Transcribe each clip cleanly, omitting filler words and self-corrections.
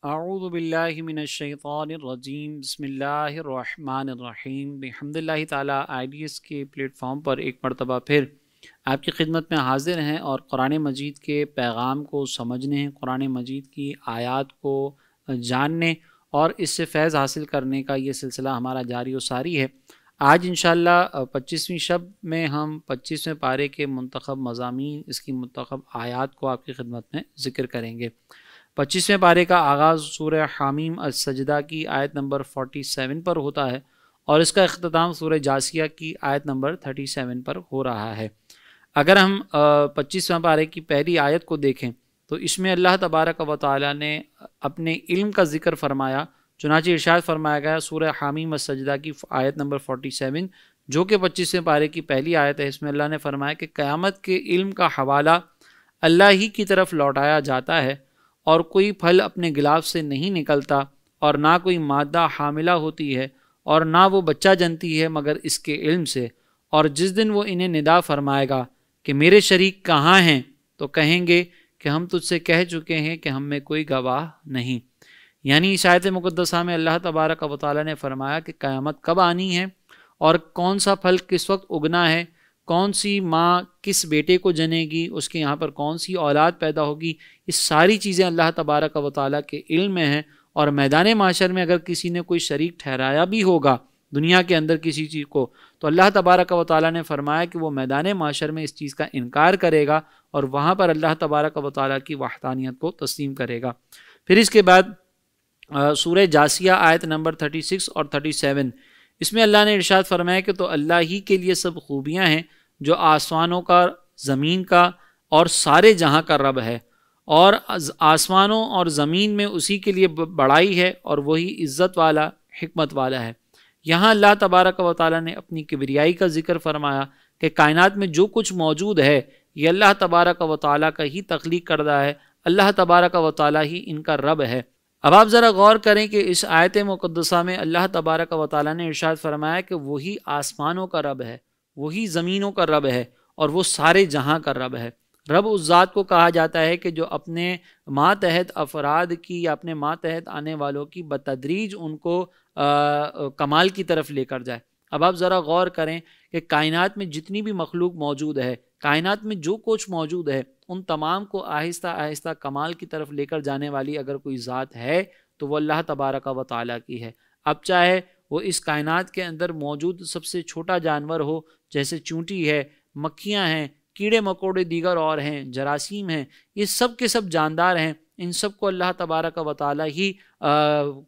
اعوذ باللہ من الشیطان الرجیم بسم اللہ الرحمن الرحیم بحمداللہ تعالی IDS کے پلیٹ فارم پر ایک مرتبہ پھر آپ کی خدمت میں حاضر ہیں اور قرآن مجید کے پیغام کو سمجھنے، قرآن مجید کی آیات کو جاننے اور اس سے فیض حاصل کرنے کا یہ سلسلہ ہمارا جاری و ساری ہے۔ آج انشاءاللہ 25ویں شب میں ہم 25ویں پارے کے منتخب مضامین، اس کی منتخب آیات کو آپ کی خدمت میں ذکر کریں گے۔ 25ویں پارے کا آغاز سورہ حامیم السجدہ کی آیت نمبر 47 پر ہوتا ہے اور اس کا اختتام سورہ جاسیہ کی آیت نمبر 37 پر ہو رہا ہے۔ اگر ہم 25ویں پارے کی پہلی آیت کو دیکھیں تو اس میں اللہ تبارک و تعالی نے اپنے علم کا ذکر فرمایا، چنانچہ ارشاد فرمایا گیا سورہ حامیم السجدہ کی آیت نمبر 47 جو کہ 25ویں پارے کی پہلی آیت ہے۔ اس میں اللہ نے فرمایا کہ قیامت کے علم کا حوالہ اللہ ہی کی طرف لوٹایا جاتا ہے اور کوئی پھل اپنے غلاف سے نہیں نکلتا اور نہ کوئی مادہ حاملہ ہوتی ہے اور نہ وہ بچہ جنتی ہے مگر اس کے علم سے، اور جس دن وہ انہیں ندا فرمائے گا کہ میرے شریک کہاں ہیں تو کہیں گے کہ ہم تجھ سے کہہ چکے ہیں کہ ہم میں کوئی گواہ نہیں۔ یعنی اس آیت مقدسہ میں اللہ تبارک و تعالی نے فرمایا کہ قیامت کب آنی ہے اور کون سا پھل کس وقت اگنا ہے، کون سی ماں کس بیٹے کو جنے گی، اس کے یہاں پر کون سی اولاد پیدا ہوگی، یہ ساری چیزیں اللہ تبارک و تعالیٰ کے علم میں ہیں۔ اور میدان معاشر میں اگر کسی نے کوئی شریک ٹھہرایا بھی ہوگا دنیا کے اندر کسی چیز کو، تو اللہ تبارک و تعالیٰ نے فرمایا کہ وہ میدان معاشر میں اس چیز کا انکار کرے گا اور وہاں پر اللہ تبارک و تعالیٰ کی وحدانیت کو تسلیم کرے گا۔ پھر اس کے بعد سورہ جاسیہ آیت نمبر 36 اور 37، اس میں اللہ نے ارشاد فرمایا کہ تو اللہ ہی کے لیے سب خوبیاں ہیں جو آسمانوں کا، زمین کا اور سارے جہاں کا رب ہے، اور آسمانوں اور زمین میں اسی کے لیے بڑائی ہے اور وہی عزت والا، حکمت والا ہے۔ یہاں اللہ تبارک و تعالیٰ نے اپنی کبریائی کا ذکر فرمایا کہ کائنات میں جو کچھ موجود ہے یہ اللہ تبارک و تعالیٰ کا ہی تخلیق کردہ ہے، اللہ تبارک و تعالیٰ ہی ان کا رب ہے۔ اب آپ ذرا غور کریں کہ اس آیت مقدسہ میں اللہ تبارک و تعالیٰ نے ارشاد فرمایا کہ وہی آسمانوں کا رب ہے، وہی زمینوں کا رب ہے اور وہ سارے جہاں کا رب ہے۔ رب اس ذات کو کہا جاتا ہے کہ جو اپنے ماتحت افراد کی یا اپنے ماتحت آنے والوں کی بتدریج ان کو کمال کی طرف لے کر جائے۔ اب آپ ذرا غور کریں کہ کائنات میں جتنی بھی مخلوق موجود ہے، کائنات میں جو کچھ موجود ہے، ان تمام کو آہستہ آہستہ کمال کی طرف لے کر جانے والی اگر کوئی ذات ہے تو وہ اللہ تبارک و تعالیٰ کی ہے۔ اب چاہے وہ اس کائنات کے اندر موجود سب سے چھوٹا جانور ہو، جیسے چونٹی ہے، مکھیاں ہیں، کیڑے مکوڑے دیگر اور ہیں، جراثیم ہیں، یہ سب کے سب جاندار ہیں، ان سب کو اللہ تبارک و تعالیٰ ہی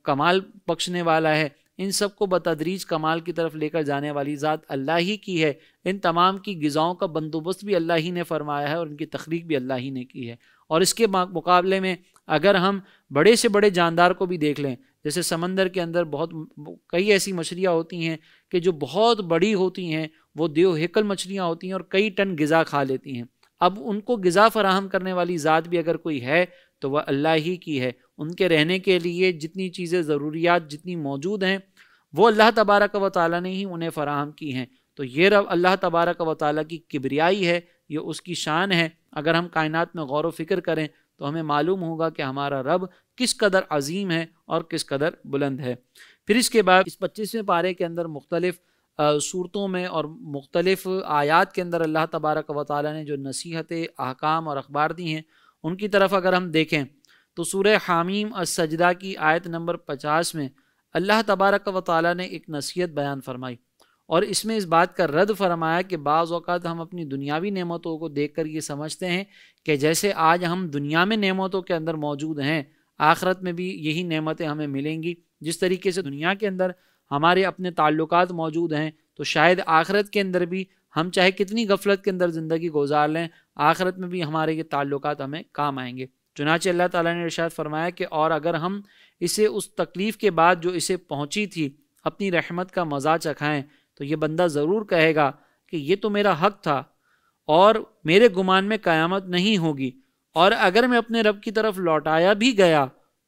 کمال بخشنے والا ہے، ان سب کو بتدریج کمال کی طرف لے کر جانے والی ذات اللہ ہی کی ہے۔ ان تمام کی غذاؤں کا بندوبست بھی اللہ ہی نے فرمایا ہے اور ان کی تخلیق بھی اللہ ہی نے کی ہے۔ اور اس کے مقابلے میں اگر ہم بڑے سے بڑے جاندار کو بھی دیکھ لیں، جیسے سمندر کے اندر کئی ایسی مچھلیاں ہوتی ہیں کہ جو بہت بڑی ہوتی ہیں، وہ دیو ہیکل مچھلیاں ہوتی ہیں اور کئی ٹن غذا کھا لیتی ہیں۔ اب ان کو غذا فراہم کرنے والی ذات بھی اگر کوئی ہے تو وہ اللہ ہی کی ہے۔ ان کے رہنے کے لیے جتنی چیزیں ضروریات جتنی موجود ہیں وہ اللہ تبارک و تعالیٰ نے ہی انہیں فراہم کی ہیں۔ تو یہ رب اللہ تبارک و تعالیٰ کی کبریائی ہے، یہ اس کی شان ہے۔ اگر ہم کائنات میں غور و فکر کریں تو ہمیں معلوم ہوگا کہ ہمارا رب کس قدر عظیم ہے اور کس قدر بلند ہے۔ پھر اس کے بعد اس 25ویں پارے کے اندر مختلف صورتوں میں اور مختلف آیات کے اندر اللہ تبارک و تعالیٰ نے جو نصیحت، احکام اور اخبار دی ہیں ان کی طرف اگر ہم دیکھیں تو سورہ حامیم السجدہ کی آیت نمبر 50 میں اللہ تبارک و تعالیٰ نے ایک نصیحت بیان فرمائی اور اس میں اس بات کا رد فرمایا کہ بعض اوقات ہم اپنی دنیاوی نعمتوں کو دیکھ کر یہ سمجھتے ہیں کہ جیسے آج ہم دنیا میں نعمتوں کے اندر موجود ہیں، آخرت میں بھی یہی نعمتیں ہمیں ملیں گی۔ جس طریقے سے دنیا کے اندر ہمارے اپنے تعلقات موجود ہیں تو شاید آخرت کے اندر بھی ہم چاہے کتنی غفلت کے اندر زندگی گزار لیں، آخرت میں بھی ہمارے یہ تعلقات ہمیں کام آئیں گے۔ چنانچہ اللہ تعالیٰ نے ارشاد فرمایا کہ اور اگر ہم اسے اس تکلیف کے بعد جو اسے پہنچی تھی اپنی رحمت کا مزہ چکھائیں تو یہ بندہ ضرور کہے گا کہ یہ تو میرا حق تھا اور میرے گمان میں قیامت نہیں ہوگی، اور اگر میں اپنے رب کی طرف لوٹایا بھی گیا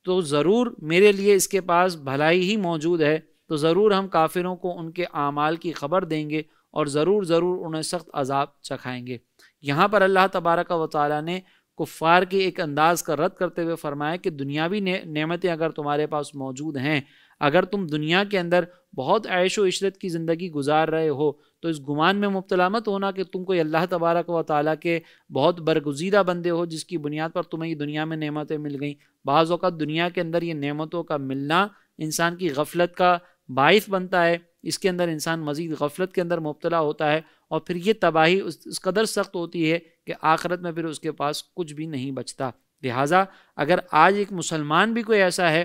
تو ضرور میرے لیے اس کے پاس بھلائی ہی موجود ہے، تو ضرور ہم کافروں کو ان کے اعمال کی خبر دیں گے اور ضرور انہیں سخت عذاب چکھائیں گے۔ یہاں پر اللہ تبارک و تعالیٰ نے کفار کے ایک انداز کا رد کرتے ہوئے فرمایا کہ دنیاوی نعمتیں اگر تمہارے پاس موجود ہیں، اگر تم دنیا کے اندر بہت عیش و عشرت کی زندگی گزار رہے ہو، تو اس گمان میں مبتلا مت ہونا کہ تم کوئی اللہ تبارک و تعالیٰ کے بہت برگزیدہ بندے ہو جس کی بنیاد پر تمہیں یہ دنیا میں نعمتیں مل گئیں۔ بعض اوقات دنیا کے اندر یہ نعمتوں کا ملنا انسان کی غفلت کا باعث بنتا ہے، اس کے اندر انسان مزید غفلت کے اندر مبتلا ہوتا ہے، اور پھر یہ تباہی اس قدر سخت ہوتی ہے کہ آخرت میں پھر اس کے پاس کچھ بھی نہیں بچتا۔ لہٰذا اگر آج ایک مسلمان بھی کوئی ایسا ہے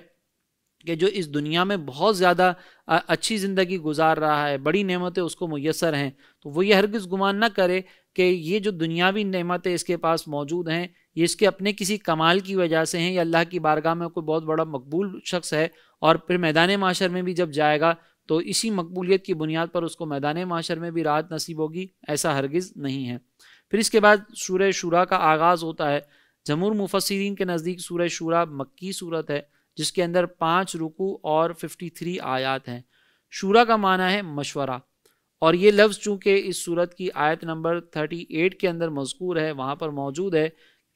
کہ جو اس دنیا میں بہت زیادہ اچھی زندگی گزار رہا ہے، بڑی نعمتیں اس کو میسر ہیں، تو وہ یہ ہرگز گمان نہ کرے کہ یہ جو دنیاوی نعمتیں اس کے پاس موجود ہیں یہ اس کے اپنے کسی کمال کی وجہ سے ہیں، یا اللہ کی بارگاہ میں کوئی بہت بڑا مقبول شخص ہے اور پھر میدان محشر میں بھی جب جائے گا تو اسی مقبولیت کی بنیاد پر اس کو میدان محشر میں بھی راحت نصیب ہوگی، ایسا ہرگز نہیں ہے۔ پھر اس کے بعد سورہ شورا کا آغاز ہوتا ہے۔ جمہور مفسرین کے نزدیک سورہ شورا مکی صورت ہے جس کے اندر 5 رکوع اور 53 آیات ہیں۔ شورا کا معنی ہے مشورہ، اور یہ لفظ چونکہ اس سورت کی آیت نمبر 38 کے اندر مذکور ہے، وہاں پر موجود ہے،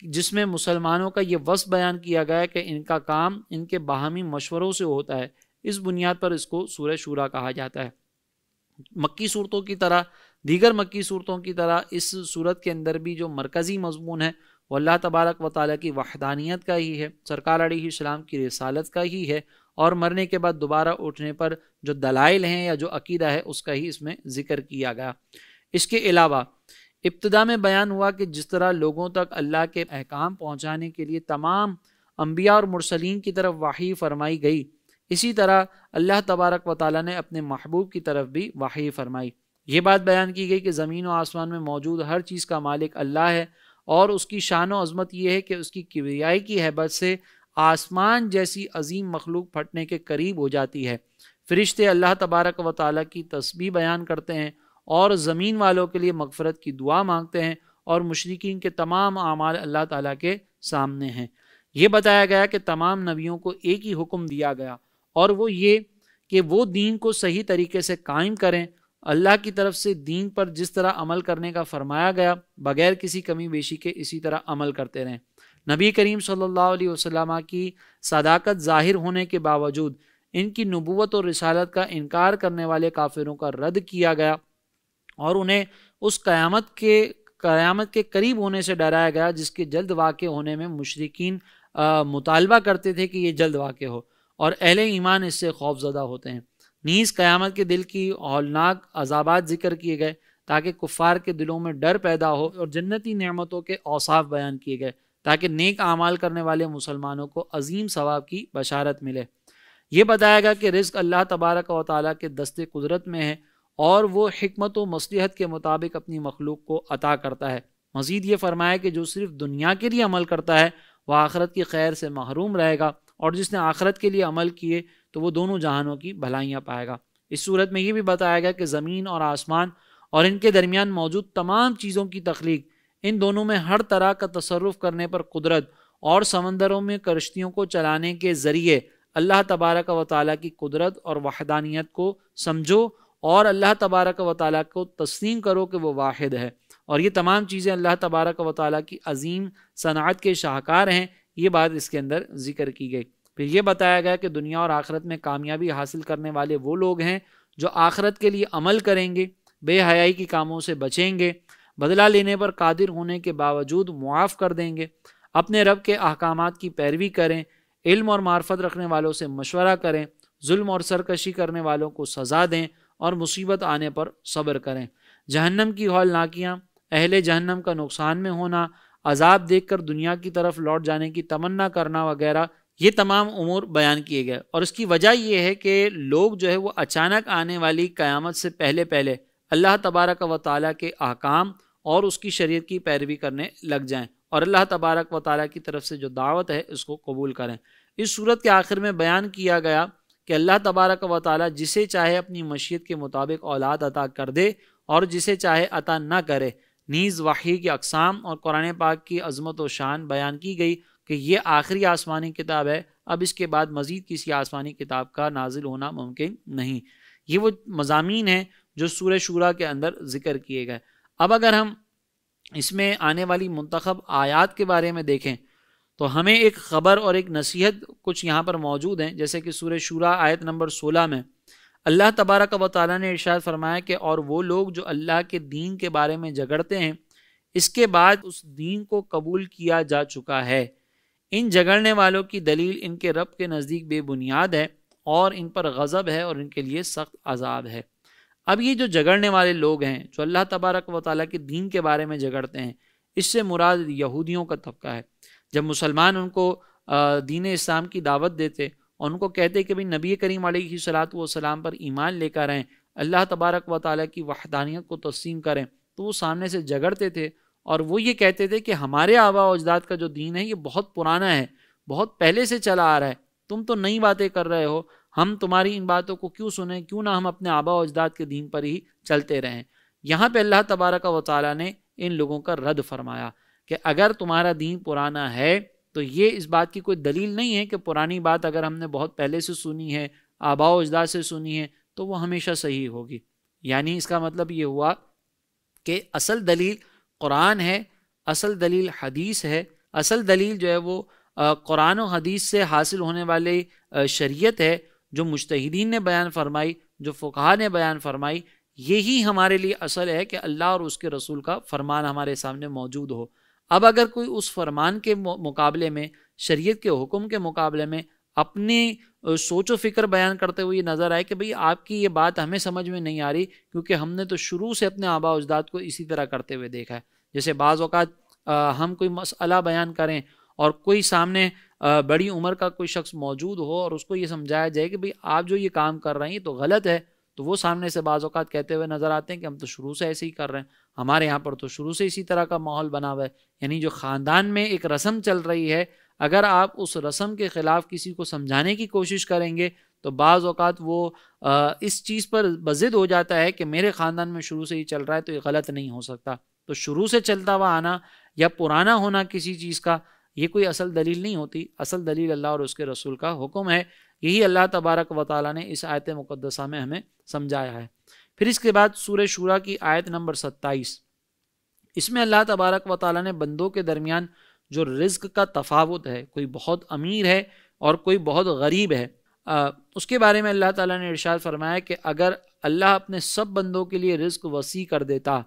جس میں مسلمانوں کا یہ وصف بیان کیا گیا ہے کہ ان کا کام ان کے باہمی مشوروں سے ہوتا ہے، اس بنیاد پر اس کو سورہ شورا کہا جاتا ہے۔ مکی صورتوں کی طرح، دیگر مکی صورتوں کی طرح اس صورت کے اندر بھی جو مرکزی مضمون ہے وہ اللہ تبارک و تعالیٰ کی وحدانیت کا ہی ہے، سرکار علیہ السلام کی رسالت کا ہی ہے، اور مرنے کے بعد دوبارہ اٹھنے پر جو دلائل ہیں یا جو عقیدہ ہے اس کا ہی اس میں ذکر کیا گیا۔ اس کے علاوہ ابتدا میں بیان ہوا کہ جس طرح لوگوں تک اللہ کے احکام پہنچانے کے لیے تمام انبیاء اور مرسلین کی طرف وحی فرمائی گئی، اسی طرح اللہ تبارک و تعالیٰ نے اپنے محبوب کی طرف بھی وحی فرمائی۔ یہ بات بیان کی گئی کہ زمین و آسمان میں موجود ہر چیز کا مالک اللہ ہے، اور اس کی شان و عظمت یہ ہے کہ اس کی کبریائی کی ہیبت سے آسمان جیسی عظیم مخلوق پھٹنے کے قریب ہو جاتی ہے۔ فرشتے اللہ تبارک و تعالیٰ کی تسبیح بیان کرتے ہیں اور زمین والوں کے لیے مغفرت کی دعا مانگتے ہیں، اور مشرکین کے تمام اعمال اللہ تعالیٰ کے سامنے ہیں۔ یہ بتایا گیا کہ تمام نبیوں کو ایک ہی حکم دیا گیا، اور وہ یہ کہ وہ دین کو صحیح طریقے سے قائم کریں، اللہ کی طرف سے دین پر جس طرح عمل کرنے کا فرمایا گیا بغیر کسی کمی بیشی کے اسی طرح عمل کرتے رہیں۔ نبی کریم صلی اللہ علیہ وسلم کی صداقت ظاہر ہونے کے باوجود ان کی نبوت اور رسالت کا انکار کرنے والے کافروں کا رد کیا گیا، اور انہیں اس قیامت کے قریب ہونے سے ڈرایا گیا جس کے جلد واقع ہونے میں مشرکین مطالبہ کرتے تھے کہ یہ جلد واقع ہو، اور اہل ایمان اس سے خوف زدہ ہوتے ہیں۔ نیز قیامت کے دل کی ہولناک عذابات ذکر کیے گئے تاکہ کفار کے دلوں میں ڈر پیدا ہو، اور جنتی نعمتوں کے اوصاف بیان کیے گئے تاکہ نیک اعمال کرنے والے مسلمانوں کو عظیم ثواب کی بشارت ملے۔ یہ بتایا گیا کہ رزق اللہ تبارک و تعالیٰ کے دست قدرت میں ہے، اور وہ حکمت و مصلحت کے مطابق اپنی مخلوق کو عطا کرتا ہے۔ مزید یہ فرمایا کہ جو صرف دنیا کے لیے عمل کرتا ہے وہ آخرت کی خیر سے محروم رہے گا، اور جس نے آخرت کے لیے عمل کیے تو وہ دونوں جہانوں کی بھلائیاں پائے گا۔ اس صورت میں یہ بھی بتایا گیا کہ زمین اور آسمان اور ان کے درمیان موجود تمام چیزوں کی تخلیق، ان دونوں میں ہر طرح کا تصرف کرنے پر قدرت، اور سمندروں میں کشتیوں کو چلانے کے ذریعے اللہ تبارک و تعالیٰ کی قدرت اور وحدانیت کو سمجھو، اور اللہ تبارک و تعالیٰ کو تسلیم کرو کہ وہ واحد ہے، اور یہ تمام چیزیں اللہ تبارک و تعالیٰ کی عظیم صنعت کے شاہکار ہیں۔ یہ بات اس کے اندر ذکر کی گئی۔ پھر یہ بتایا گیا کہ دنیا اور آخرت میں کامیابی حاصل کرنے والے وہ لوگ ہیں جو آخرت کے لیے عمل کریں گے، بے حیائی کی کاموں سے بچیں گے، بدلہ لینے پر قادر ہونے کے باوجود معاف کر دیں گے، اپنے رب کے احکامات کی پیروی کریں، علم اور معرفت رکھنے والوں سے مشورہ کریں، ظلم اور سرکشی کرنے والوں کو سزا دیں، اور مصیبت آنے پر صبر کریں۔ جہنم کی ہولناکیاں، اہل جہنم کا نقصان میں ہونا، عذاب دیکھ کر دنیا کی طرف لوٹ جانے کی تمنا کرنا وغیرہ، یہ تمام امور بیان کیے گئے، اور اس کی وجہ یہ ہے کہ لوگ جو ہے وہ اچانک آنے والی قیامت سے پہلے اللہ تبارک و تعالیٰ کے احکام اور اس کی شریعت کی پیروی کرنے لگ جائیں، اور اللہ تبارک و تعالیٰ کی طرف سے جو دعوت ہے اس کو قبول کریں۔ اس صورت کے آخر میں بیان کیا گیا کہ اللہ تبارک و تعالیٰ جسے چاہے اپنی مشیت کے مطابق اولاد عطا کر دے، اور جسے چاہے عطا نہ کرے۔ نیز وحی کی اقسام اور قرآن پاک کی عظمت و شان بیان کی گئی کہ یہ آخری آسمانی کتاب ہے، اب اس کے بعد مزید کسی آسمانی کتاب کا نازل ہونا ممکن نہیں۔ یہ وہ مضامین ہیں جو سورہ شورا کے اندر ذکر کیے گئے۔ اب اگر ہم اس میں آنے والی منتخب آیات کے بارے میں دیکھیں تو ہمیں ایک خبر اور ایک نصیحت کچھ یہاں پر موجود ہیں، جیسے کہ سورہ شورا آیت نمبر 16 میں اللہ تبارک و تعالیٰ نے ارشاد فرمایا کہ اور وہ لوگ جو اللہ کے دین کے بارے میں جھگڑتے ہیں اس کے بعد اس دین کو قبول کیا جا چکا ہے، ان جھگڑنے والوں کی دلیل ان کے رب کے نزدیک بے بنیاد ہے اور ان پر غضب ہے اور ان کے لیے سخت عذاب ہے۔ اب یہ جو جھگڑنے والے لوگ ہیں جو اللہ تبارک و تعالیٰ کے دین کے بارے میں جھگڑتے ہیں، اس سے مراد یہودیوں کا طبقہ ہے۔ جب مسلمان ان کو دین اسلام کی دعوت دیتے اور ان کو کہتے کہ بھئی نبی کریم علیہ الصلوۃ والسلام پر ایمان لے کر آئیں، اللہ تبارک و تعالیٰ کی وحدانیت کو تسلیم کریں، تو وہ سامنے سے جھگڑتے تھے اور وہ یہ کہتے تھے کہ ہمارے آباء و اجداد کا جو دین ہے یہ بہت پرانا ہے، بہت پہلے سے چلا آ رہا ہے، تم تو نئی باتیں کر رہے ہو، ہم تمہاری ان باتوں کو کیوں سنیں، کیوں نہ ہم اپنے آباء و اجداد کے دین پر ہی چلتے رہیں۔ یہاں پہ اللہ تبارک و تعالیٰ نے ان لوگوں کا رد فرمایا کہ اگر تمہارا دین پرانا ہے تو یہ اس بات کی کوئی دلیل نہیں ہے کہ پرانی بات اگر ہم نے بہت پہلے سے سنی ہے، آباء و اجداد سے سنی ہے، تو وہ ہمیشہ صحیح ہوگی۔ یعنی اس کا مطلب یہ ہوا کہ اصل دلیل قرآن ہے، اصل دلیل حدیث ہے، اصل دلیل جو ہے وہ قرآن و حدیث سے حاصل ہونے والے شریعت ہے، جو مجتہدین نے بیان فرمائی، جو فقہاء نے بیان فرمائی، یہی ہمارے لیے اصل ہے کہ اللہ اور اس کے رسول کا فرمان ہمارے سامنے موجود ہو۔ اب اگر کوئی اس فرمان کے مقابلے میں، شریعت کے حکم کے مقابلے میں اپنی سوچ و فکر بیان کرتے ہوئے نظر آئے کہ بھئی آپ کی یہ بات ہمیں سمجھ میں نہیں آ رہی کیونکہ ہم نے تو شروع سے اپنے آباء و اجداد کو اسی طرح کرتے ہوئے دیکھا ہے، جیسے بعض اوقات ہم کوئی مسئلہ بیان کریں اور کوئی سامنے بڑی عمر کا کوئی شخص موجود ہو اور اس کو یہ سمجھایا جائے کہ بھئی آپ جو یہ کام کر رہے ہیں یہ تو غلط ہے، تو وہ سامنے سے بعض اوقات کہتے ہوئے نظر آتے ہیں کہ ہم تو شروع سے ایسے ہی کر رہے ہیں، ہمارے یہاں پر تو شروع سے اسی طرح کا ماحول بنا ہوا ہے۔ یعنی جو خاندان میں ایک رسم چل رہی ہے، اگر آپ اس رسم کے خلاف کسی کو سمجھانے کی کوشش کریں گے تو بعض اوقات وہ اس چیز پر بضد ہو جاتا ہے کہ میرے خاندان میں شروع سے ہی چل رہا ہے تو یہ غلط نہیں ہو سکتا۔ تو شروع سے چلتا ہوا آنا یا پرانا ہونا کسی چیز کا یہ کوئی اصل دلیل نہیں ہوتی، اصل دلیل اللہ اور اس کے رسول کا حکم ہے۔ یہی اللہ تبارک و تعالیٰ نے اس آیت مقدسہ میں ہمیں سمجھایا ہے۔ پھر اس کے بعد سورہ شورا کی آیت نمبر 27، اس میں اللہ تبارک و تعالیٰ نے بندوں کے درمیان جو رزق کا تفاوت ہے، کوئی بہت امیر ہے اور کوئی بہت غریب ہے، اس کے بارے میں اللہ تعالیٰ نے ارشاد فرمایا کہ اگر اللہ اپنے سب بندوں کے لیے رزق وسیع کر دیتا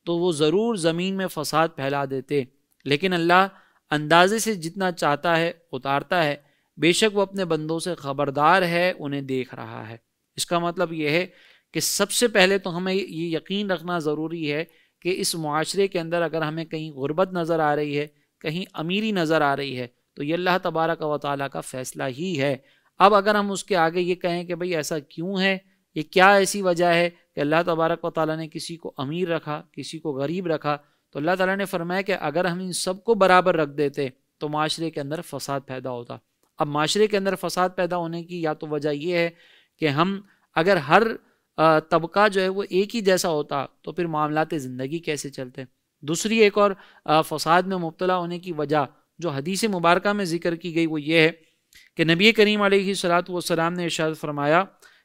تو وہ ضرور زمین میں فساد پھیلا دیتے، لیکن اللہ اندازے سے جتنا چاہتا ہے اتارتا ہے، بے شک وہ اپنے بندوں سے خبردار ہے، انہیں دیکھ رہا ہے۔ اس کا مطلب یہ ہے کہ سب سے پہلے تو ہمیں یہ یقین رکھنا ضروری ہے کہ اس معاشرے کے اندر اگر ہمیں کہیں غربت نظر آ رہی ہے، کہیں امیری نظر آ رہی ہے، تو یہ اللہ تبارک و تعالیٰ کا فیصلہ ہی ہے۔ اب اگر ہم اس کے آگے یہ کہیں کہ بھئی ایسا کیوں ہے، یہ کیا ایسی وجہ ہے کہ اللہ تبارک و تعالیٰ نے کسی کو امیر رکھا، کسی کو غریب رکھا، تو اللہ تعالیٰ نے فرمایا کہ اگر ہم ان سب کو برابر رکھ دیتے تو معاشرے کے اندر فساد پیدا ہوتا۔ اب معاشرے کے اندر فساد پیدا ہونے کی یا تو وجہ یہ ہے کہ ہم اگر ہر طبقہ جو ہے وہ ایک ہی جیسا ہوتا تو پھر معاملات زندگی کیسے چلتے۔ دوسری ایک اور فساد میں مبتلا ہونے کی وجہ جو حدیث مبارکہ میں ذکر کی گئی وہ یہ ہے کہ نبی کریم علیہ الصلوۃ والسلام نے ارشاد فرمایا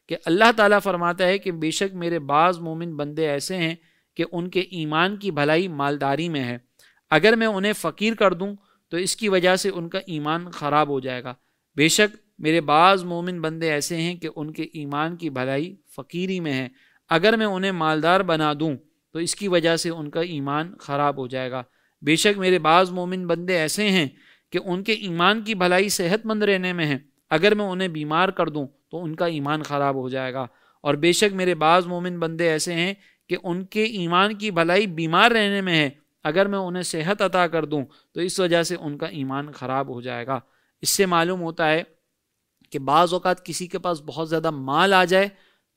کہ اللہ تعالیٰ فرماتا ہے کہ بے شک میرے بعض مومن بندے ایسے ہیں کہ ان کے ایمان کی بھلائی مالداری میں ہے، اگر میں انہیں فقیر کر دوں تو اس کی وجہ سے ان کا ایمان خراب ہو جائے گا، بے شک میرے بعض مومن بندے ایسے ہیں کہ ان کے ایمان کی بھلائی فقیری میں ہے، اگر میں انہیں مالدار بنا دوں تو اس کی وجہ سے ان کا ایمان خراب ہو جائے گا، بے شک میرے بعض مومن بندے ایسے ہیں کہ ان کے ایمان کی بھلائی صحت مند رہنے میں ہے، اگر میں انہیں بیمار کر دوں تو ان کا ایمان خراب ہو جائے گا، اور بے شک میرے بعض مومن بندے ایسے ہیں کہ ان کے ایمان کی بھلائی بیمار رہنے میں ہے، اگر میں انہیں صحت عطا کر دوں تو اس وجہ سے ان کا ایمان خراب ہو جائے گا۔ اس سے معلوم ہوتا ہے کہ بعض اوقات کسی کے پاس بہت زیادہ مال آ جائے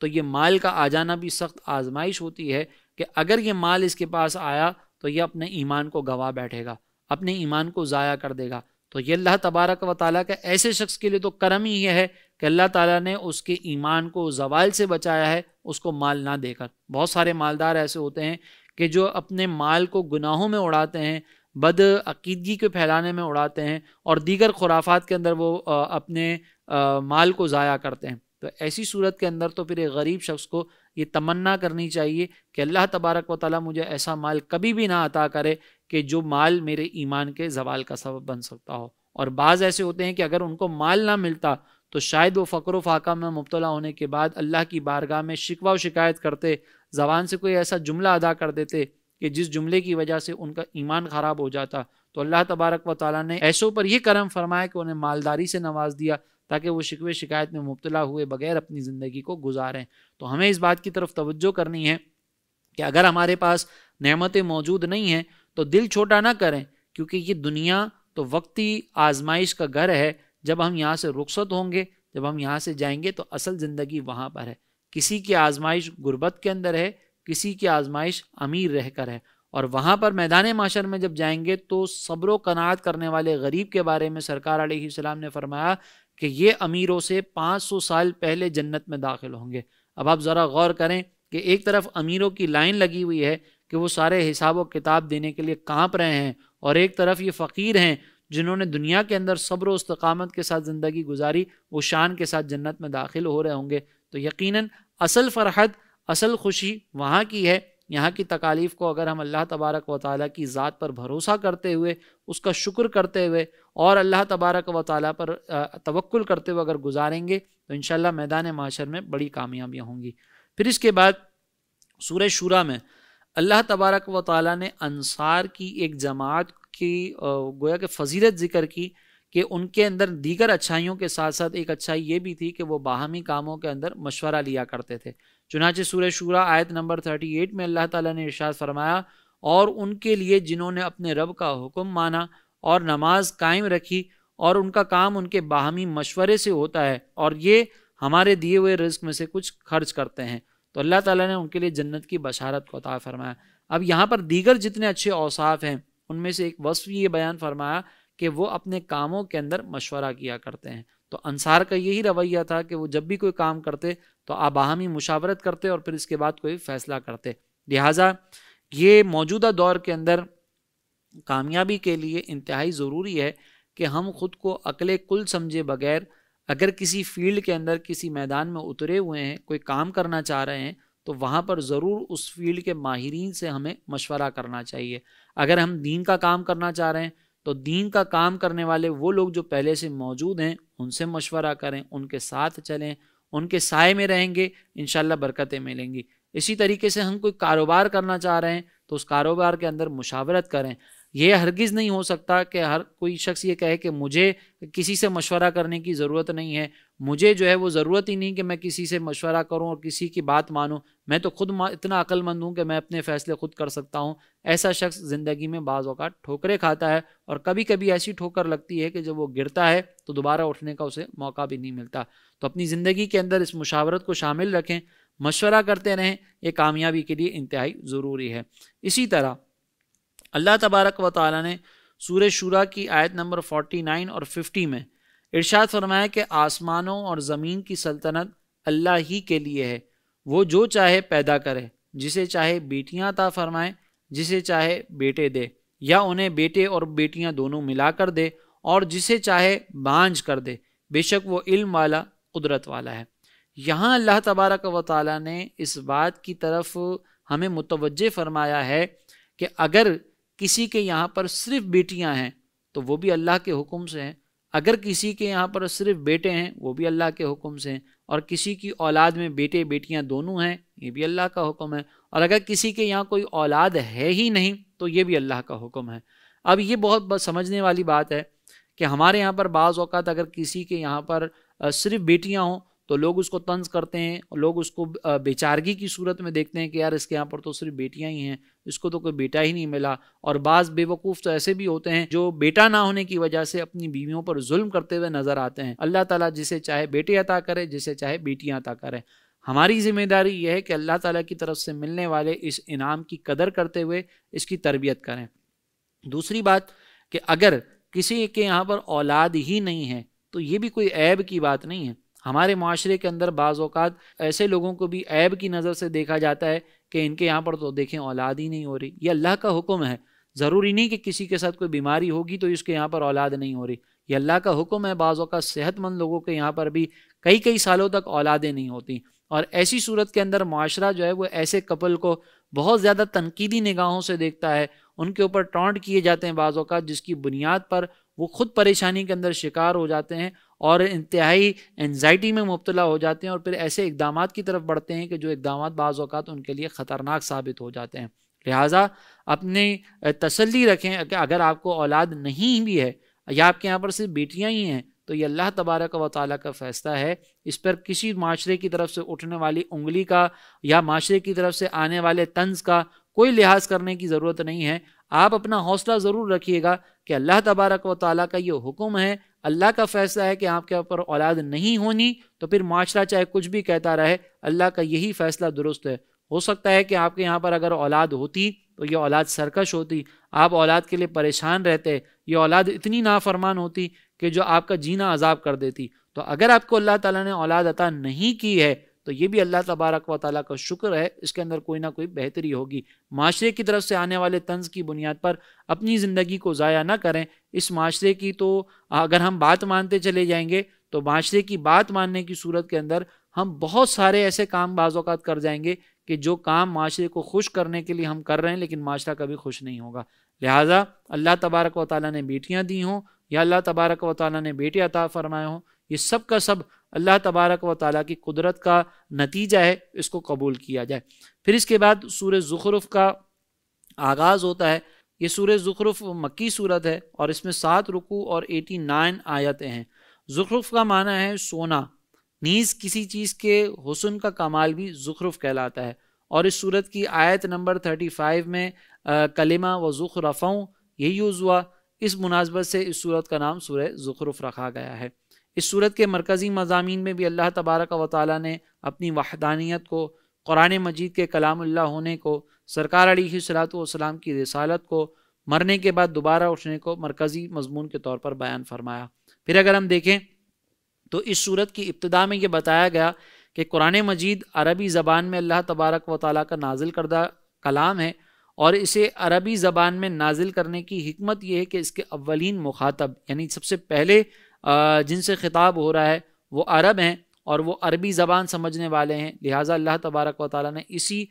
تو یہ مال کا آ جانا بھی سخت آزمائش ہوتی ہے کہ اگر یہ مال اس کے پاس آیا تو یہ اپنے ایمان کو گوا بیٹھے گا، اپنے ایمان کو ضائع کر دے گا۔ تو یہ اللہ تبارک و تعالیٰ کا ایسے شخص کے لیے تو کرم ہی یہ ہے کہ اللہ تعالیٰ نے اس کے ایمان کو زوال سے بچایا ہے، اس کو مال نہ دے کر۔ بہت سارے مالدار ایسے ہوتے ہیں کہ جو اپنے مال کو گناہوں میں اڑاتے ہیں، بد عقیدگی کے پھیلانے میں اڑاتے ہیں اور دیگر خرافات کے اندر وہ اپنے مال کو ضائع کرتے ہیں۔ تو ایسی صورت کے اندر تو پھر ایک غریب شخص کو یہ تمنا کرنی چاہیے کہ اللہ تبارک و تعالیٰ مجھے ایسا مال کبھی بھی نہ عطا کرے کہ جو مال میرے ایمان کے زوال کا سبب بن سکتا ہو۔ اور بعض ایسے ہوتے ہیں کہ اگر ان کو مال نہ ملتا تو شاید وہ فقر و فاقہ میں مبتلا ہونے کے بعد اللہ کی بارگاہ میں شکوہ و شکایت کرتے، زبان سے کوئی ایسا جملہ ادا کر دیتے کہ جس جملے کی وجہ سے ان کا ایمان خراب ہو جاتا۔ تو اللہ تبارک و تعالیٰ نے ایسوں پر یہ کرم فرمایا کہ انہیں مالداری سے نواز دیا تاکہ وہ شکوے شکایت میں مبتلا ہوئے بغیر اپنی زندگی کو گزاریں۔ تو ہمیں اس بات کی طرف توجہ کرنی ہے کہ اگر ہمارے پاس نعمتیں موجود نہیں ہیں تو دل چھوٹا نہ کریں، کیونکہ یہ دنیا تو وقتی آزمائش کا گھر ہے۔ جب ہم یہاں سے رخصت ہوں گے، جب ہم یہاں سے جائیں گے تو اصل زندگی وہاں پر ہے۔ کسی کی آزمائش غربت کے اندر ہے، کسی کی آزمائش امیر رہ کر ہے، اور وہاں پر میدان محشر میں جب جائیں گے تو صبر و قناعت کرنے والے غریب کے بارے میں سرکار علیہ السلام نے فرمایا کہ یہ امیروں سے 500 سال پہلے جنت میں داخل ہوں گے۔ اب آپ ذرا غور کریں کہ ایک طرف امیروں کی لائن لگی ہوئی ہے کہ وہ سارے حساب و کتاب دینے کے لیے کانپ رہے ہیں، اور ایک طرف یہ فقیر ہیں جنہوں نے دنیا کے اندر صبر و استقامت کے ساتھ زندگی گزاری، وہ شان کے ساتھ جنت میں داخل ہو رہے ہوں گے۔ تو یقیناً اصل فرحت، اصل خوشی وہاں کی ہے۔ یہاں کی تکالیف کو اگر ہم اللہ تبارک و تعالیٰ کی ذات پر بھروسہ کرتے ہوئے، اس کا شکر کرتے ہوئے اور اللہ تبارک و تعالیٰ پر توکل کرتے ہوئے اگر گزاریں گے تو انشاءاللہ میدان محشر میں بڑی کامیابیاں ہوں گی۔ پھر اس کے بعد سورہ شورا میں اللہ تبارک و تعالیٰ نے انصار کی ایک جماعت کی گویا کہ فضیلت ذکر کی کہ ان کے اندر دیگر اچھائیوں کے ساتھ ساتھ ایک اچھائی یہ بھی تھی کہ وہ باہمی کاموں کے اندر مشورہ لیا کرتے تھے۔ چنانچہ سورہ شورا آیت نمبر 38 میں اللہ تعالیٰ نے ارشاد فرمایا، اور ان کے لیے جنہوں نے اپنے رب کا حکم مانا اور نماز قائم رکھی اور ان کا کام ان کے باہمی مشورے سے ہوتا ہے، اور یہ ہمارے دیے ہوئے رزق میں سے کچھ خرچ کرتے ہیں، تو اللہ تعالیٰ نے ان کے لیے جنت کی بشارت کو عطا فرمایا۔ اب یہاں پر دیگر جتنے اچھے اوصاف ہیں ان میں سے ایک وصف یہ بیان فرمایا کہ وہ اپنے کاموں کے اندر مشورہ کیا کرتے ہیں۔ تو انصار کا یہی رویہ تھا کہ وہ جب بھی کوئی کام کرتے تو باہمی مشاورت کرتے اور پھر اس کے بعد کوئی فیصلہ کرتے۔ لہٰذا یہ موجودہ دور کے اندر کامیابی کے لیے انتہائی ضروری ہے کہ ہم خود کو عقل کل سمجھے بغیر اگر کسی فیلڈ کے اندر کسی میدان میں اترے ہوئے ہیں، کوئی کام کرنا چاہ رہے ہیں، تو وہاں پر ضرور اس فیلڈ کے ماہرین سے ہمیں مشورہ کرنا چاہیے۔ اگر ہم دین کا کام کرنا چاہ رہے ہیں تو دین کا کام کرنے والے وہ لوگ جو پہلے سے موجود ہیں ان سے مشورہ کریں، ان کے ساتھ چلیں، ان کے سائے میں رہیں گے، انشاءاللہ برکتیں ملیں گی۔ اسی طریقے سے ہم کوئی کاروبار کرنا چاہ رہے ہیں تو اس کاروبار کے اندر مشاورت کریں۔ یہ ہرگز نہیں ہو سکتا کہ ہر کوئی شخص یہ کہے کہ مجھے کسی سے مشورہ کرنے کی ضرورت نہیں ہے، مجھے جو ہے وہ ضرورت ہی نہیں کہ میں کسی سے مشورہ کروں اور کسی کی بات مانوں، میں تو خود اتنا عقل مند ہوں کہ میں اپنے فیصلے خود کر سکتا ہوں۔ ایسا شخص زندگی میں بعض اوقات ٹھوکریں کھاتا ہے، اور کبھی کبھی ایسی ٹھوکر لگتی ہے کہ جب وہ گرتا ہے تو دوبارہ اٹھنے کا اسے موقع بھی نہیں ملتا۔ تو اپنی زندگی کے اندر اس مشاورت کو شامل رکھیں، مشورہ کرتے رہیں، یہ کامیابی کے لیے انتہائی ضروری ہے۔ اسی طرح اللہ تبارک و تعالیٰ نے سورہ شورا کی آیت نمبر 49 اور 50 میں ارشاد فرمایا کہ آسمانوں اور زمین کی سلطنت اللہ ہی کے لیے ہے، وہ جو چاہے پیدا کرے، جسے چاہے بیٹیاں عطا فرمائے، جسے چاہے بیٹے دے، یا انہیں بیٹے اور بیٹیاں دونوں ملا کر دے، اور جسے چاہے بانجھ کر دے، بے شک وہ علم والا، قدرت والا ہے۔ یہاں اللہ تبارک و تعالیٰ نے اس بات کی طرف ہمیں متوجہ فرمایا ہے کہ اگر کسی کے یہاں پر صرف بیٹیاں ہیں تو وہ بھی اللہ کے حکم سے ہیں، اگر کسی کے یہاں پر صرف بیٹے ہیں وہ بھی اللہ کے حکم سے ہیں، اور کسی کی اولاد میں بیٹے بیٹیاں دونوں ہیں یہ بھی اللہ کا حکم ہے، اور اگر کسی کے یہاں کوئی اولاد ہے ہی نہیں تو یہ بھی اللہ کا حکم ہے۔ اب یہ بہت سمجھنے والی بات ہے کہ ہمارے یہاں پر بعض اوقات اگر کسی کے یہاں پر صرف بیٹیاں ہوں تو لوگ اس کو طنز کرتے ہیں، لوگ اس کو بیچارگی کی صورت میں دیکھتے ہیں کہ یار اس کے یہاں پر تو صرف بیٹیاں ہی ہیں، اس کو تو کوئی بیٹا ہی نہیں ملا۔ اور بعض بے وقوف تو ایسے بھی ہوتے ہیں جو بیٹا نہ ہونے کی وجہ سے اپنی بیویوں پر ظلم کرتے ہوئے نظر آتے ہیں۔ اللہ تعالیٰ جسے چاہے بیٹے عطا کرے، جسے چاہے بیٹیاں عطا کرے۔ ہماری ذمہ داری یہ ہے کہ اللہ تعالیٰ کی طرف سے ملنے والے اس انعام کی قدر کرتے ہوئے اس کی تربیت کریں۔ دوسری بات کہ اگر کسی کے یہاں پر اولاد ہی نہیں ہے تو یہ بھی کوئی عیب کی بات نہیں ہے۔ ہمارے معاشرے کے اندر بعض اوقات ایسے لوگوں کو بھی عیب کی نظر سے دیکھا جاتا ہے کہ ان کے یہاں پر تو دیکھیں اولاد ہی نہیں ہو رہی۔ یہ اللہ کا حکم ہے، ضروری نہیں کہ کسی کے ساتھ کوئی بیماری ہوگی تو اس کے یہاں پر اولاد نہیں ہو رہی، یہ اللہ کا حکم ہے۔ بعض اوقات صحت مند لوگوں کے یہاں پر بھی کئی کئی سالوں تک اولادیں نہیں ہوتی، اور ایسی صورت کے اندر معاشرہ جو ہے وہ ایسے کپل کو بہت زیادہ تنقیدی نگاہوں سے دیکھتا ہے، ان کے اوپر ٹونٹ کیے جاتے ہیں بعض اوقات، جس کی بنیاد پر وہ خود پریشانی کے اندر شکار ہو جاتے ہیں اور انتہائی انزائٹی میں مبتلا ہو جاتے ہیں، اور پھر ایسے اقدامات کی طرف بڑھتے ہیں کہ جو اقدامات بعض اوقات ان کے لیے خطرناک ثابت ہو جاتے ہیں۔ لہٰذا اپنی تسلی رکھیں کہ اگر آپ کو اولاد نہیں بھی ہے یا آپ کے یہاں پر صرف بیٹیاں ہی ہیں تو یہ اللہ تبارک و تعالیٰ کا فیصلہ ہے، اس پر کسی معاشرے کی طرف سے اٹھنے والی انگلی کا یا معاشرے کی طرف سے آنے والے طنز کا کوئی لحاظ کرنے کی ضرورت نہیں ہے۔ آپ اپنا حوصلہ ضرور رکھیے گا کہ اللہ تبارک و تعالیٰ کا یہ حکم ہے، اللہ کا فیصلہ ہے کہ آپ کے اوپر اولاد نہیں ہونی، تو پھر معاشرہ چاہے کچھ بھی کہتا رہے، اللہ کا یہی فیصلہ درست ہے۔ ہو سکتا ہے کہ آپ کے یہاں پر اگر اولاد ہوتی تو یہ اولاد سرکش ہوتی، آپ اولاد کے لیے پریشان رہتے، یہ اولاد اتنی نافرمان ہوتی کہ جو آپ کا جینا عذاب کر دیتی۔ تو اگر آپ کو اللہ تعالیٰ نے اولاد عطا نہیں کی ہے تو یہ بھی اللہ تبارک و تعالیٰ کا شکر ہے، اس کے اندر کوئی نہ کوئی بہتری ہوگی۔ معاشرے کی طرف سے آنے والے طنز کی بنیاد پر اپنی زندگی کو ضائع نہ کریں۔ اس معاشرے کی تو اگر ہم بات مانتے چلے جائیں گے تو معاشرے کی بات ماننے کی صورت کے اندر ہم بہت سارے ایسے کام بعض اوقات کر جائیں گے کہ جو کام معاشرے کو خوش کرنے کے لیے ہم کر رہے ہیں لیکن معاشرہ کبھی خوش نہیں ہوگا۔ لہٰذا اللہ تبارک و تعالیٰ نے بیٹیاں دی ہوں یا اللہ تبارک و تعالیٰ نے بیٹے عطا فرمائے ہوں، یہ سب کا سب اللہ تبارک و تعالیٰ کی قدرت کا نتیجہ ہے، اس کو قبول کیا جائے۔ پھر اس کے بعد سورہ زخرف کا آغاز ہوتا ہے۔ یہ سورہ زخرف مکی صورت ہے اور اس میں 7 رکوع اور 89 آیتیں ہیں۔ زخرف کا معنی ہے سونا، نیز کسی چیز کے حسن کا کمال بھی زخرف کہلاتا ہے، اور اس سورت کی آیت نمبر 35 میں کلمہ و زخرفوں یہی یوز ہوا، اس مناسبت سے اس سورت کا نام سورہ زخرف رکھا گیا ہے۔ اس سورت کے مرکزی مضامین میں بھی اللہ تبارک و تعالیٰ نے اپنی وحدانیت کو، قرآن مجید کے کلام اللہ ہونے کو، سرکار علیہ الصلوۃ والسلام کی رسالت کو، مرنے کے بعد دوبارہ اٹھنے کو مرکزی مضمون کے طور پر بیان فرمایا۔ پھر اگر ہم دیکھیں تو اس سورت کی ابتدا میں یہ بتایا گیا کہ قرآن مجید عربی زبان میں اللہ تبارک و تعالیٰ کا نازل کردہ کلام ہے، اور اسے عربی زبان میں نازل کرنے کی حکمت یہ ہے کہ اس کے اولین مخاطب یعنی سب سے پہلے جن سے خطاب ہو رہا ہے وہ عرب ہیں اور وہ عربی زبان سمجھنے والے ہیں، لہٰذا اللہ تبارک و تعالیٰ نے اسی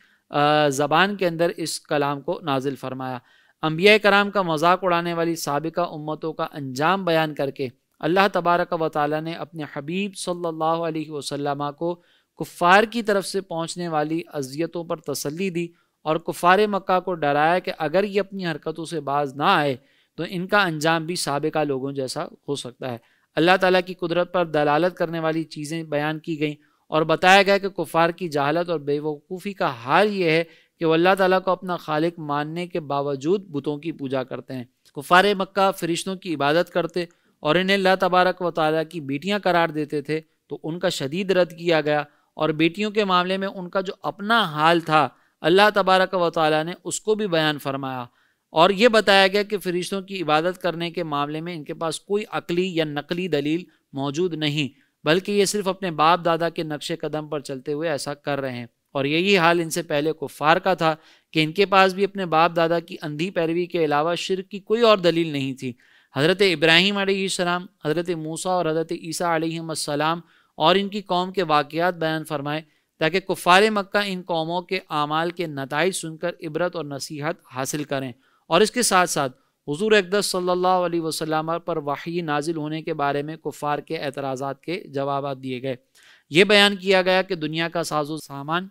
زبان کے اندر اس کلام کو نازل فرمایا۔ انبیاء کرام کا مذاق اڑانے والی سابقہ امتوں کا انجام بیان کر کے اللہ تبارک و تعالیٰ نے اپنے حبیب صلی اللہ علیہ وسلم کو کفار کی طرف سے پہنچنے والی اذیتوں پر تسلی دی، اور کفار مکہ کو ڈرایا کہ اگر یہ اپنی حرکتوں سے باز نہ آئے تو ان کا انجام بھی سابقہ لوگوں جیسا ہو سکتا ہے۔ اللہ تعالیٰ کی قدرت پر دلالت کرنے والی چیزیں بیان کی گئیں اور بتایا گیا کہ کفار کی جہالت اور بے وقوفی کا حال یہ ہے کہ وہ اللہ تعالیٰ کو اپنا خالق ماننے کے باوجود بتوں کی پوجا کرتے ہیں۔ کفار مکہ فرشتوں کی عبادت کرتے اور انہیں اللہ تبارک و تعالیٰ کی بیٹیاں قرار دیتے تھے، تو ان کا شدید رد کیا گیا، اور بیٹیوں کے معاملے میں ان کا جو اپنا حال تھا اللہ تبارک و تعالیٰ نے اس کو بھی بیان فرمایا، اور یہ بتایا گیا کہ فرشتوں کی عبادت کرنے کے معاملے میں ان کے پاس کوئی عقلی یا نقلی دلیل موجود نہیں، بلکہ یہ صرف اپنے باپ دادا کے نقش قدم پر چلتے ہوئے ایسا کر رہے ہیں۔ اور یہی حال ان سے پہلے کفار کا تھا کہ ان کے پاس بھی اپنے باپ دادا کی اندھی پیروی کے علاوہ شرک کی کوئی اور دلیل نہیں تھی۔ حضرت ابراہیم علیہ السلام، حضرت موسیٰ اور حضرت عیسیٰ علیہ السلام اور ان کی قوم کے واقعات بیان فرمائے تاکہ کفار مکہ ان قوموں کے اعمال کے نتائج سن کر عبرت اور نصیحت حاصل کریں، اور اس کے ساتھ ساتھ حضور اقدس صلی اللہ علیہ وسلم پر وحی نازل ہونے کے بارے میں کفار کے اعتراضات کے جوابات دیے گئے۔ یہ بیان کیا گیا کہ دنیا کا ساز و سامان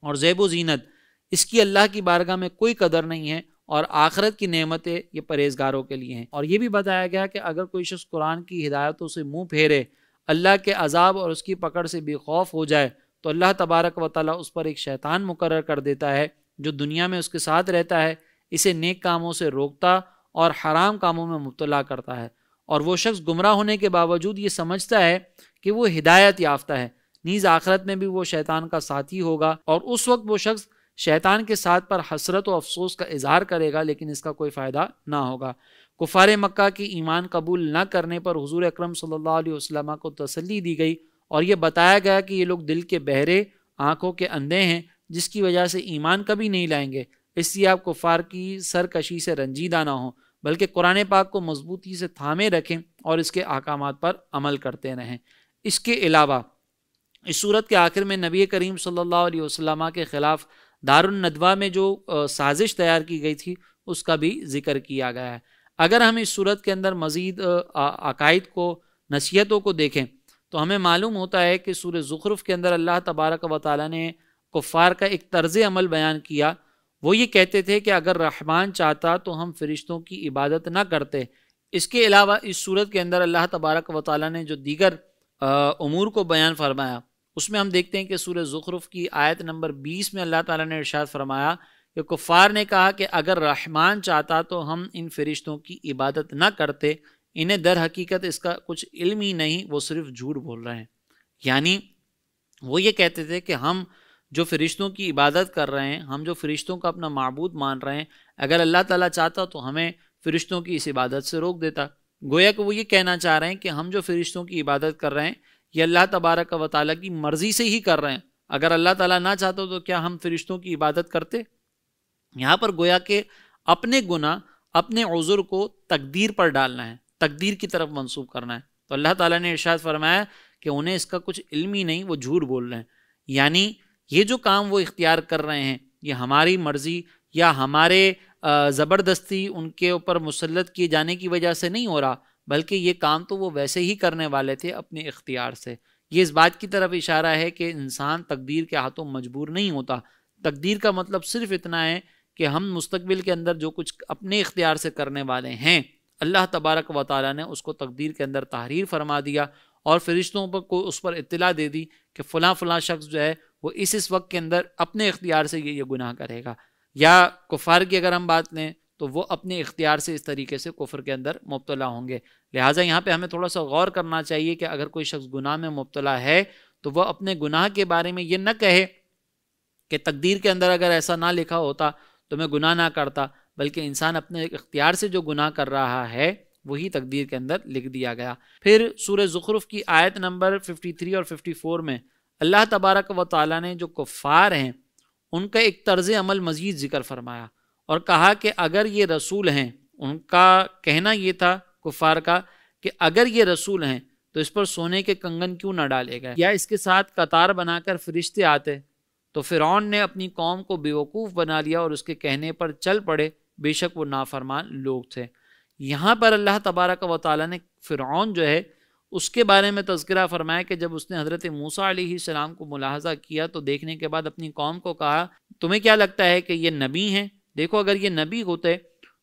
اور زیب و زینت اس کی اللہ کی بارگاہ میں کوئی قدر نہیں ہے، اور آخرت کی نعمتیں یہ پرہیزگاروں کے لیے ہیں۔ اور یہ بھی بتایا گیا کہ اگر کوئی شخص قرآن کی ہدایتوں سے منہ پھیرے، اللہ کے عذاب اور اس کی پکڑ سے بے خوف ہو جائے، تو اللہ تبارک و تعالیٰ اس پر ایک شیطان مقرر کر دیتا ہے جو دنیا میں اس کے ساتھ رہتا ہے، اسے نیک کاموں سے روکتا اور حرام کاموں میں مبتلا کرتا ہے، اور وہ شخص گمراہ ہونے کے باوجود یہ سمجھتا ہے کہ وہ ہدایت یافتہ ہے، نیز آخرت میں بھی وہ شیطان کا ساتھی ہوگا، اور اس وقت وہ شخص شیطان کے ساتھ پر حسرت و افسوس کا اظہار کرے گا، لیکن اس کا کوئی فائدہ نہ ہوگا۔ کفار مکہ کی ایمان قبول نہ کرنے پر حضور اکرم صلی اللہ علیہ وسلم کو تسلی دی گئی، اور یہ بتایا گیا کہ یہ لوگ دل کے بہرے، آنکھوں کے اندھے ہیں، جس کی وجہ سے ایمان کبھی نہیں لائیں گے، اس لیے آپ کفار کی سرکشی سے رنجیدہ نہ ہوں، بلکہ قرآن پاک کو مضبوطی سے تھامے رکھیں اور اس کے احکامات پر عمل کرتے رہیں۔ اس کے علاوہ اس صورت کے آخر میں نبی کریم صلی اللہ علیہ وسلم کے خلاف دارالندوہ میں جو سازش تیار کی گئی تھی اس کا بھی ذکر کیا گیا ہے۔ اگر ہم اس صورت کے اندر مزید عقائد کو، نصیحتوں کو دیکھیں تو ہمیں معلوم ہوتا ہے کہ سورہ زخرف کے اندر اللہ تبارک و تعالیٰ نے کفار کا ایک طرز عمل بیان کیا۔ وہ یہ کہتے تھے کہ اگر رحمان چاہتا تو ہم فرشتوں کی عبادت نہ کرتے۔ اس کے علاوہ اس صورت کے اندر اللہ تبارک و تعالیٰ نے جو دیگر امور کو بیان فرمایا، اس میں ہم دیکھتے ہیں کہ سورہ زخرف کی آیت نمبر 20 میں اللہ تعالیٰ نے ارشاد فرمایا کہ کفار نے کہا کہ اگر رحمان چاہتا تو ہم ان فرشتوں کی عبادت نہ کرتے، انہیں در حقیقت اس کا کچھ علم ہی نہیں، وہ صرف جھوٹ بول رہے ہیں۔ یعنی وہ یہ کہتے تھے کہ ہم جو فرشتوں کی عبادت کر رہے ہیں، ہم جو فرشتوں کا اپنا معبود مان رہے ہیں، اگر اللہ تعالیٰ چاہتا تو ہمیں فرشتوں کی اس عبادت سے روک دیتا۔ گویا کہ وہ یہ کہنا چاہ رہے ہیں کہ ہم جو فرشتوں کی عبادت کر رہے ہیں یہ اللہ تبارک و تعالیٰ کی مرضی سے ہی کر رہے ہیں، اگر اللہ تعالیٰ نہ چاہتا تو کیا ہم فرشتوں کی عبادت کرتے؟ یہاں پر گویا کہ اپنے گناہ، اپنے عذر کو تقدیر پر ڈالنا ہے، تقدیر کی طرف منسوب کرنا ہے۔ تو اللہ تعالیٰ نے ارشاد فرمایا کہ انہیں اس کا کچھ علم ہی نہیں، وہ جھوٹ بول رہے ہیں۔ یعنی یہ جو کام وہ اختیار کر رہے ہیں یہ ہماری مرضی یا ہمارے زبردستی ان کے اوپر مسلط کیے جانے کی وجہ سے نہیں ہو رہا، بلکہ یہ کام تو وہ ویسے ہی کرنے والے تھے اپنے اختیار سے۔ یہ اس بات کی طرف اشارہ ہے کہ انسان تقدیر کے ہاتھوں مجبور نہیں ہوتا۔ تقدیر کا مطلب صرف اتنا ہے کہ ہم مستقبل کے اندر جو کچھ اپنے اختیار سے کرنے والے ہیں، اللہ تبارک و تعالیٰ نے اس کو تقدیر کے اندر تحریر فرما دیا اور فرشتوں پر کو اس پر اطلاع دے دی کہ فلاں فلاں شخص جو ہے وہ اس وقت کے اندر اپنے اختیار سے یہ گناہ کرے گا۔ یا کفار کی اگر ہم بات لیں تو وہ اپنے اختیار سے اس طریقے سے کفر کے اندر مبتلا ہوں گے۔ لہٰذا یہاں پہ ہمیں تھوڑا سا غور کرنا چاہیے کہ اگر کوئی شخص گناہ میں مبتلا ہے تو وہ اپنے گناہ کے بارے میں یہ نہ کہے کہ تقدیر کے اندر اگر ایسا نہ لکھا ہوتا تو میں گناہ نہ کرتا، بلکہ انسان اپنے اختیار سے جو گناہ کر رہا ہے وہی تقدیر کے اندر لکھ دیا گیا۔ پھر سورہ زخرف کی آیت نمبر 53 اور 54 میں اللہ تبارک و تعالیٰ نے جو کفار ہیں ان کا ایک طرز عمل مزید ذکر فرمایا اور کہا کہ اگر یہ رسول ہیں، ان کا کہنا یہ تھا کفار کا کہ اگر یہ رسول ہیں تو اس پر سونے کے کنگن کیوں نہ ڈالے گئے یا اس کے ساتھ قطار بنا کر فرشتے آتے۔ تو فرعون نے اپنی قوم کو بیوقوف بنا لیا اور اس کے کہنے پر چل پڑے، بے شک وہ نافرمان لوگ تھے۔ یہاں پر اللہ تبارک و تعالیٰ نے فرعون جو ہے اس کے بارے میں تذکرہ فرمایا کہ جب اس نے حضرت موسیٰ علیہ السلام کو ملاحظہ کیا تو دیکھنے کے بعد اپنی قوم کو کہا تمہیں کیا لگتا ہے کہ یہ نبی ہیں؟ دیکھو اگر یہ نبی ہوتے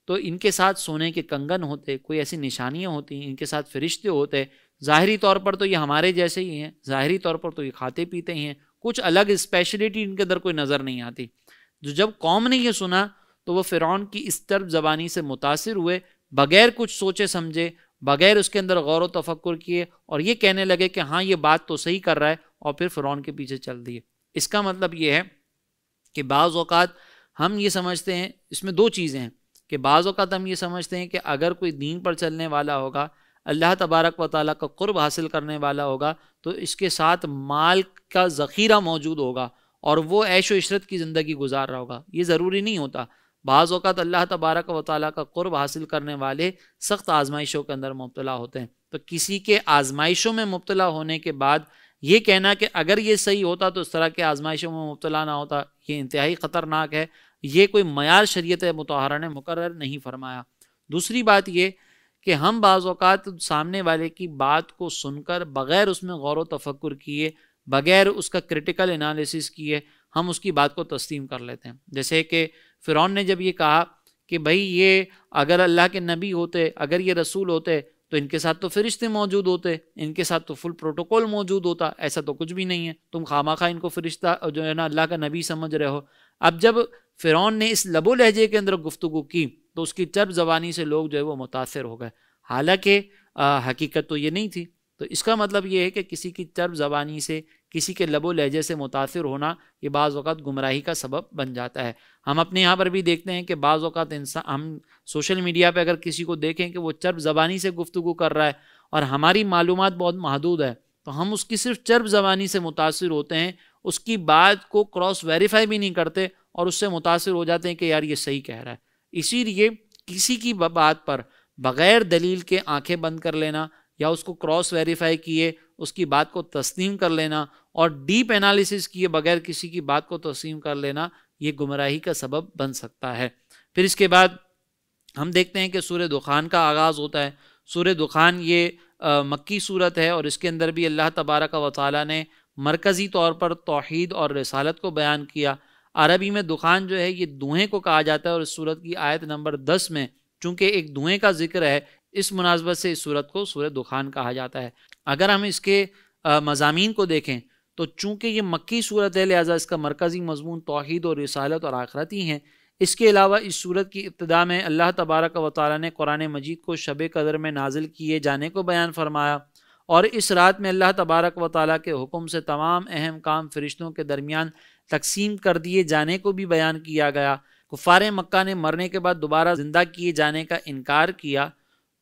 تو ان کے ساتھ سونے کے کنگن ہوتے، کوئی ایسی نشانیاں ہوتی، ان کے ساتھ فرشتے ہوتے۔ ظاہری طور پر تو یہ ہمارے جیسے ہی ہیں، ظاہری طور پر تو یہ کھاتے پیتے ہی ہیں، کچھ الگ اسپیشلٹی ان کے اندر کوئی نظر نہیں آتی۔ جب قوم نے یہ سنا تو وہ فرعون کی اس طرف زبانی سے متاثر ہوئے، بغیر کچھ سوچے سمجھے، بغیر اس کے اندر غور و تفکر کیے، اور یہ کہنے لگے کہ ہاں یہ بات تو صحیح کر رہا ہے، اور پھر فرعون کے پیچھے چل دیے۔ اس کا مطلب یہ ہے کہ بعض اوقات ہم یہ سمجھتے ہیں، اس میں دو چیزیں ہیں کہ بعض اوقات ہم یہ سمجھتے ہیں کہ اگر کوئی دین پر چلنے والا ہوگا، اللہ تبارک و تعالیٰ کا قرب حاصل کرنے والا ہوگا، تو اس کے ساتھ مال کا ذخیرہ موجود ہوگا اور وہ عیش و عشرت کی زندگی گزار رہا ہوگا۔ یہ ضروری نہیں ہوتا۔ بعض اوقات اللہ تبارک و تعالیٰ کا قرب حاصل کرنے والے سخت آزمائشوں کے اندر مبتلا ہوتے ہیں۔ تو کسی کے آزمائشوں میں مبتلا ہونے کے بعد یہ کہنا کہ اگر یہ صحیح ہوتا تو اس طرح کے آزمائشوں میں مبتلا نہ ہوتا، یہ انتہائی خطرناک ہے۔ یہ کوئی معیار شریعت مطہرہ نے مقرر نہیں فرمایا۔ دوسری بات یہ کہ ہم بعض اوقات سامنے والے کی بات کو سن کر بغیر اس میں غور و تفکر کیے، بغیر اس کا کریٹیکل انالیسس کیے، ہم اس کی بات کو تسلیم کر لیتے ہیں۔ جیسے کہ فرعون نے جب یہ کہا کہ بھائی یہ اگر اللہ کے نبی ہوتے، اگر یہ رسول ہوتے تو ان کے ساتھ تو فرشتے موجود ہوتے، ان کے ساتھ تو فل پروٹوکول موجود ہوتا، ایسا تو کچھ بھی نہیں ہے، تم خواہ ان کو فرشتہ جو ہے نا اللہ کا نبی سمجھ رہے ہو۔ اب جب فرعون نے اس لب و لہجے کے اندر گفتگو کی تو اس کی چرب زبانی سے لوگ جو ہے وہ متاثر ہو گئے، حالانکہ حقیقت تو یہ نہیں تھی۔ تو اس کا مطلب یہ ہے کہ کسی کی چرب زبانی سے، کسی کے لب و لہجے سے متاثر ہونا یہ بعض اوقات گمراہی کا سبب بن جاتا ہے۔ ہم اپنے یہاں پر بھی دیکھتے ہیں کہ بعض اوقات ہم سوشل میڈیا پہ اگر کسی کو دیکھیں کہ وہ چرب زبانی سے گفتگو کر رہا ہے اور ہماری معلومات بہت محدود ہے، تو ہم اس کی صرف چرب زبانی سے متاثر ہوتے ہیں، اس کی بات کو کراس ویریفائی بھی نہیں کرتے اور اس سے متاثر ہو جاتے ہیں کہ یار یہ صحیح کہہ رہا ہے۔ اسی لیے کسی کی بات پر بغیر دلیل کے آنکھیں بند کر لینا یا اس کو کراس ویریفائی کیے اس کی بات کو تسلیم کر لینا اور ڈیپ انالیسس کیے بغیر کسی کی بات کو تسلیم کر لینا، یہ گمراہی کا سبب بن سکتا ہے۔ پھر اس کے بعد ہم دیکھتے ہیں کہ سورہ دخان کا آغاز ہوتا ہے۔ سورہ دخان یہ مکی صورت ہے اور اس کے اندر بھی اللہ تبارک و تعالیٰ نے مرکزی طور پر توحید اور رسالت کو بیان کیا۔ عربی میں دخان جو ہے یہ دھوئیں کو کہا جاتا ہے، اور اس سورت کی آیت نمبر 10 میں چونکہ ایک دھوئیں کا ذکر ہے، اس مناسبت سے اس سورت کو سورہ دخان کہا جاتا ہے۔ اگر ہم اس کے مضامین کو دیکھیں تو چونکہ یہ مکی صورت ہے لہٰذا اس کا مرکزی مضمون توحید اور رسالت اور آخرتی ہیں۔ اس کے علاوہ اس سورت کی ابتدا میں اللہ تبارک و تعالیٰ نے قرآن مجید کو شب قدر میں نازل کیے جانے کو بیان فرمایا، اور اس رات میں اللہ تبارک و تعالیٰ کے حکم سے تمام اہم کام فرشتوں کے درمیان تقسیم کر دیے جانے کو بھی بیان کیا گیا۔ کفار مکہ نے مرنے کے بعد دوبارہ زندہ کیے جانے کا انکار کیا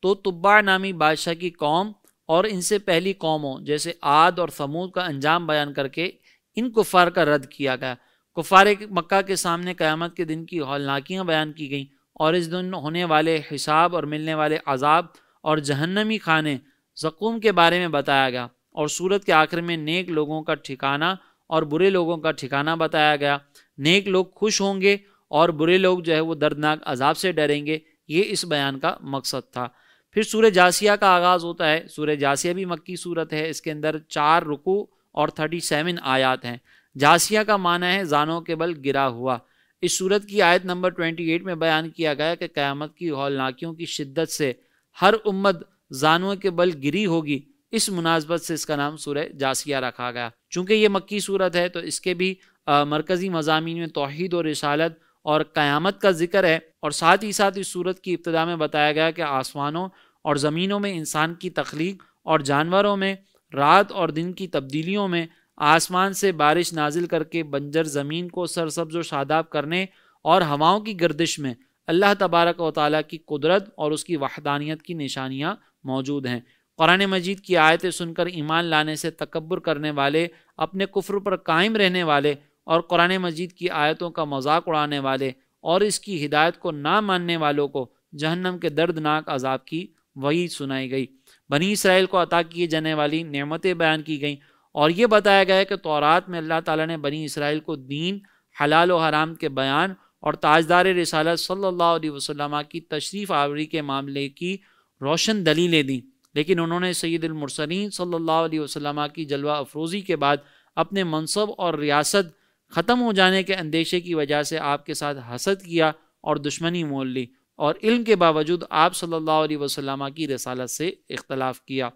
تو تبع نامی بادشاہ کی قوم اور ان سے پہلی قوموں جیسے عاد اور ثمود کا انجام بیان کر کے ان کفار کا رد کیا گیا۔ کفار مکہ کے سامنے قیامت کے دن کی ہولناکیاں بیان کی گئیں اور اس دن ہونے والے حساب اور ملنے والے عذاب اور جہنمی خانے زقوم کے بارے میں بتایا گیا، اور سورت کے آخر میں نیک لوگوں کا ٹھکانہ اور برے لوگوں کا ٹھکانہ بتایا گیا۔ نیک لوگ خوش ہوں گے اور برے لوگ جو ہے وہ دردناک عذاب سے ڈریں گے، یہ اس بیان کا مقصد تھا۔ پھر سورہ جاسیہ کا آغاز ہوتا ہے۔ سورہ جاسیہ بھی مکی صورت ہے، اس کے اندر 4 رکوع اور 37 آیات ہیں۔ جاسیہ کا معنی ہے زانوں کے بل گرا ہوا۔ اس سورت کی آیت نمبر 28 میں بیان کیا گیا کہ قیامت کی ہولناکیوں کی شدت سے ہر امت زانوں کے بل گری ہوگی، اس مناسبت سے اس کا نام سورہ جاسیہ رکھا گیا۔ چونکہ یہ مکی صورت ہے تو اس کے بھی مرکزی مضامین میں توحید اور رسالت اور قیامت کا ذکر ہے، اور ساتھ ہی ساتھ اس سورت کی ابتدا میں بتایا گیا کہ آسمانوں اور زمینوں میں انسان کی تخلیق اور جانوروں میں رات اور دن کی تبدیلیوں میں آسمان سے بارش نازل کر کے بنجر زمین کو سرسبز و شاداب کرنے اور ہواؤں کی گردش میں اللہ تبارک و تعالیٰ کی قدرت اور اس کی وحدانیت کی نشانیاں موجود ہیں۔ قرآن مجید کی آیتیں سن کر ایمان لانے سے تکبر کرنے والے، اپنے کفر پر قائم رہنے والے اور قرآن مجید کی آیتوں کا مذاق اڑانے والے اور اس کی ہدایت کو نہ ماننے والوں کو جہنم کے دردناک عذاب کی وعید سنائی گئی۔ بنی اسرائیل کو عطا کیے جانے والی نعمتیں بیان کی گئیں، اور یہ بتایا گیا کہ تورات میں اللہ تعالیٰ نے بنی اسرائیل کو دین، حلال و حرام کے بیان اور تاجدار رسالت صلی اللہ علیہ وسلم کی تشریف آوری کے معاملے کی روشن دلیلیں دیں، لیکن انہوں نے سید المرسلین صلی اللہ علیہ وسلم کی جلوہ افروزی کے بعد اپنے منصب اور ریاست ختم ہو جانے کے اندیشے کی وجہ سے آپ کے ساتھ حسد کیا اور دشمنی مول لی، اور علم کے باوجود آپ صلی اللہ علیہ وسلم کی رسالت سے اختلاف کیا۔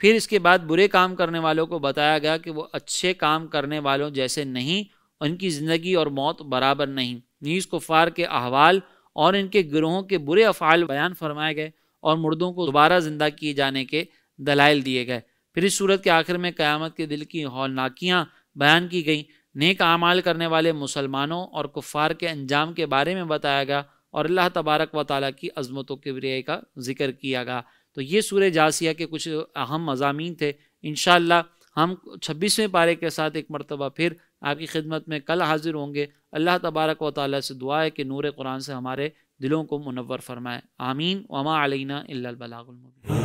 پھر اس کے بعد برے کام کرنے والوں کو بتایا گیا کہ وہ اچھے کام کرنے والوں جیسے نہیں، ان کی زندگی اور موت برابر نہیں۔ نیز کفار کے احوال اور ان کے گروہوں کے برے افعال بیان فرمائے گئے اور مردوں کو دوبارہ زندہ کیے جانے کے دلائل دیے گئے۔ پھر اس سورت کے آخر میں قیامت کے دل کی ہولناکیاں بیان کی گئیں۔ نیک اعمال کرنے والے مسلمانوں اور کفار کے انجام کے بارے میں بتایا گیا، اور اللہ تبارک و تعالیٰ کی عظمت و کبریائی کا ذکر کیا گیا۔ تو یہ سورہ جاسیہ کے کچھ اہم مضامین تھے۔ انشاءاللہ ہم 26ویں پارے کے ساتھ ایک مرتبہ پھر آپ کی خدمت میں کل حاضر ہوں گے۔ اللہ تبارک و تعالیٰ سے دعا ہے کہ نور قرآن سے ہمارے دلوں کو منور فرمائے۔ آمین۔ وما علینا الا البلاغ المبین۔